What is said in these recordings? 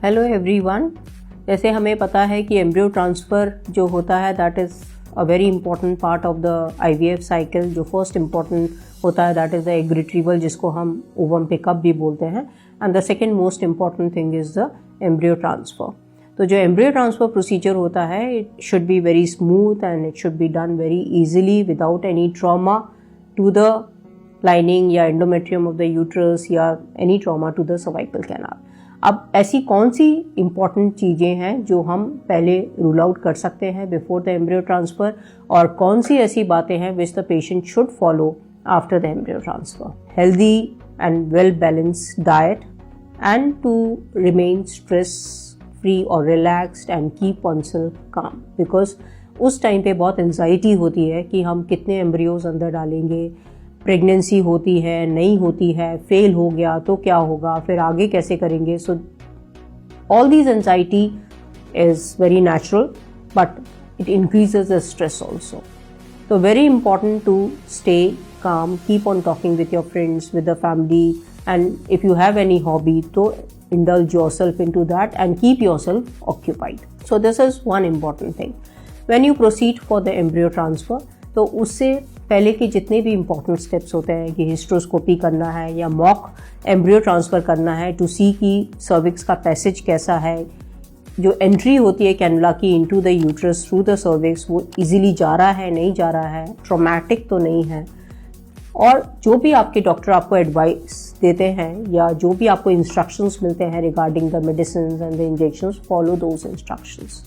Hello everyone. जैसे हमें पता है कि एम्ब्रियो ट्रांसफ़र जो होता है that is a very important part of the IVF cycle. जो फर्स्ट इंपॉर्टेंट होता है that is the egg retrieval, जिसको हम ओवम पिकअप भी बोलते हैं, and the second most important thing is the embryo transfer. तो जो एम्ब्रियो ट्रांसफ़र प्रोसीजर होता है it should be very smooth and it should be done very easily without any trauma to the lining या endometrium of the uterus या any trauma to the cervical canal. अब ऐसी कौन सी important चीज़ें हैं जो हम पहले रूल आउट कर सकते हैं बिफोर द एम्ब्रियो ट्रांसफ़र, और कौन सी ऐसी बातें हैं which the patient should follow after the embryo transfer? Healthy and well balanced diet and to remain stress free और relaxed and keep oneself calm, because उस टाइम पे बहुत एंजाइटी होती है कि हम कितने एम्ब्रियोज अंदर डालेंगे, प्रेगनेंसी होती है नहीं होती है, फेल हो गया तो क्या होगा, फिर आगे कैसे करेंगे। So all these anxiety is very natural but it increases the stress also. तो very important to stay calm, keep on talking with your friends, with the family, and if you have any hobby, तो indulge yourself into that and keep yourself occupied. So this is one important thing. When you proceed for the embryo transfer, तो उससे पहले के जितने भी important steps होते हैं कि हिस्ट्रोस्कोपी करना है या मॉक एम्ब्रियो ट्रांसफ़र करना है टू सी कि सर्विक्स का पैसेज कैसा है, जो एंट्री होती है कैनुला की into the uterus through the cervix वो इजीली जा रहा है नहीं जा रहा है, ट्रॉमेटिक तो नहीं है, और जो भी आपके डॉक्टर आपको एडवाइस देते हैं या जो भी आपको इंस्ट्रक्शंस मिलते हैं regarding the medicine and the injections, follow those instructions.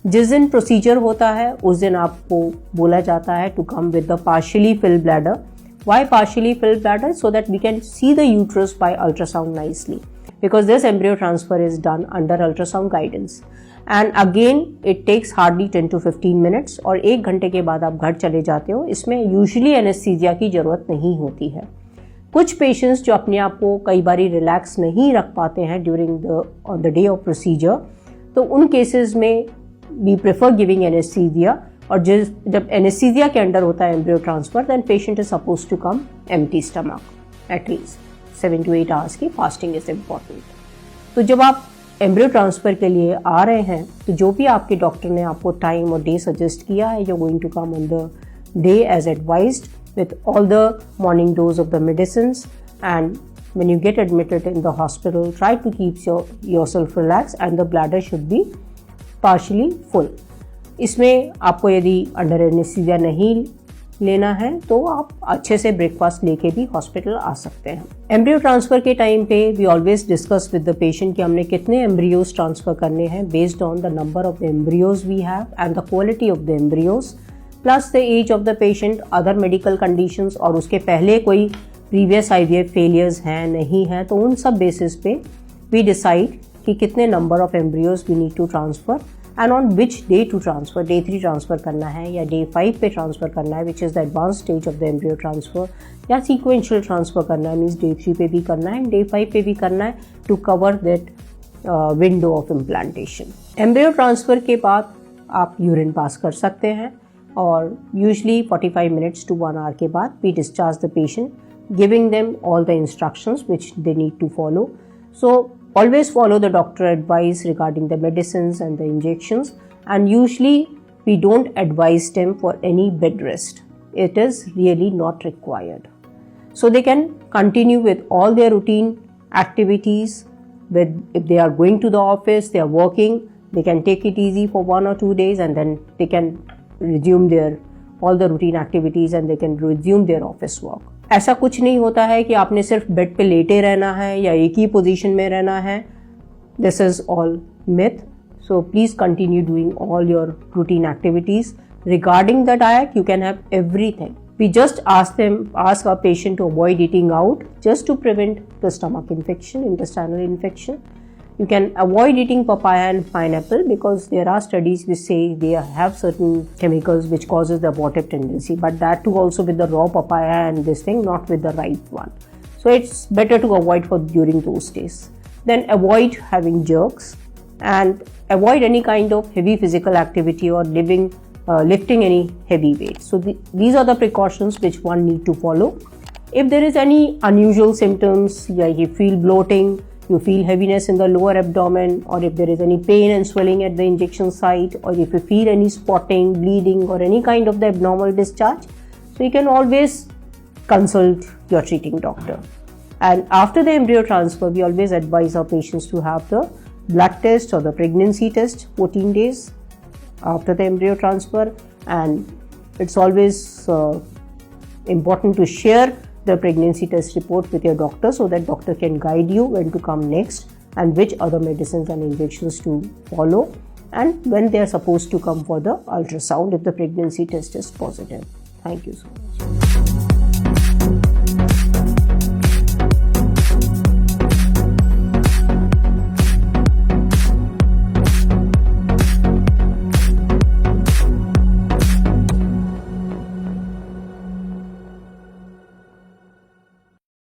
जिस दिन प्रोसीजर होता है उस दिन आपको बोला जाता है to come with the partially filled bladder. Why partially filled bladder? So that we can see the uterus by ultrasound nicely, because this embryo transfer is done under ultrasound guidance and again it takes hardly 10 to 15 minutes और 1 घंटे के बाद आप घर चले जाते हो। इसमें यूजुअली एनेस्थीसिया की ज़रूरत नहीं होती है। कुछ पेशेंट्स जो अपने आप को कई बारी रिलैक्स नहीं रख पाते हैं during the day of procedure, तो उन केसेस में वी प्रेफर गिविंग एनेस्थीसिया, और जब एनेस्थीसिया के अंडर होता है embryo transfer then patient is suppose to come empty stomach at least 7 to 8 hours की फास्टिंग इज इम्पॉर्टेंट। तो जब आप एम्ब्रियो ट्रांसफ़र के लिए आ रहे हैं तो जो भी आपके डॉक्टर ने आपको टाइम और डे सजेस्ट किया है, you going to come on the day as advised with all the morning dose of the medicines, and when you get admitted in the hospital try to keep yourself relax and the bladder should be partially full. इसमें आपको यदि under anaesthesia नहीं लेना है तो आप अच्छे से ब्रेकफास्ट लेके भी हॉस्पिटल आ सकते हैं। एम्ब्रियो ट्रांसफ़र के टाइम पे we always discuss with the patient कि हमने कितने एम्ब्रियोज ट्रांसफ़र करने हैं based on the number of the embryos we have and the quality of the embryos plus the age of the patient, other medical conditions, और उसके पहले कोई previous IVF failures हैं नहीं हैं, तो उन सब बेसिस पे वी डिसाइड कि कितने number of embryos we need to transfer and on which day to transfer. Day 3 transfer करना है या डे 5 पे ट्रांसफ़र करना है which is the advance stage of the embryo transfer, या सीक्वेंशियल ट्रांसफ़र करना है मीन्स डे 3 पे भी करना है, डे 5 पे भी करना है to cover that window of implantation. Embryo transfer के बाद आप यूरिन पास कर सकते हैं और यूजली 45 मिनट्स टू 1 आवर के बाद we discharge the patient giving them all the instructions which they need to follow. So always follow the doctor advice regarding the medicines and the injections, and usually we don't advise them for any bed rest. It is really not required. So they can continue with all their routine activities. If they are going to the office, they are working, they can take it easy for 1 or 2 days and then they can resume all the routine activities and they can resume their office work. ऐसा कुछ नहीं होता है कि आपने सिर्फ bed पे लेटे रहना है या एक ही पोजीशन में रहना है। This is all myth. So please continue doing all your routine activities. Regarding the diet you can have everything. We just ask our patient to avoid eating out just to prevent the stomach infection, intestinal infection. You can avoid eating papaya and pineapple because there are studies which say they have certain chemicals which causes the abortive tendency, but that too also with the raw papaya and this thing, not with the ripe one. So it's better to avoid for during those days. Then avoid having jerks and avoid any kind of heavy physical activity or lifting any heavy weight. So these are the precautions which one need to follow. If there is any unusual symptoms, yeah, you feel bloating, you feel heaviness in the lower abdomen, or if there is any pain and swelling at the injection site, or if you feel any spotting, bleeding, or any kind of the abnormal discharge, so you can always consult your treating doctor. And after the embryo transfer, we always advise our patients to have the blood test or the pregnancy test 14 days after the embryo transfer. And it's always important to share the pregnancy test report with your doctor, so that doctor can guide you when to come next and which other medicines and injections to follow, and when they are supposed to come for the ultrasound if the pregnancy test is positive. Thank you so much.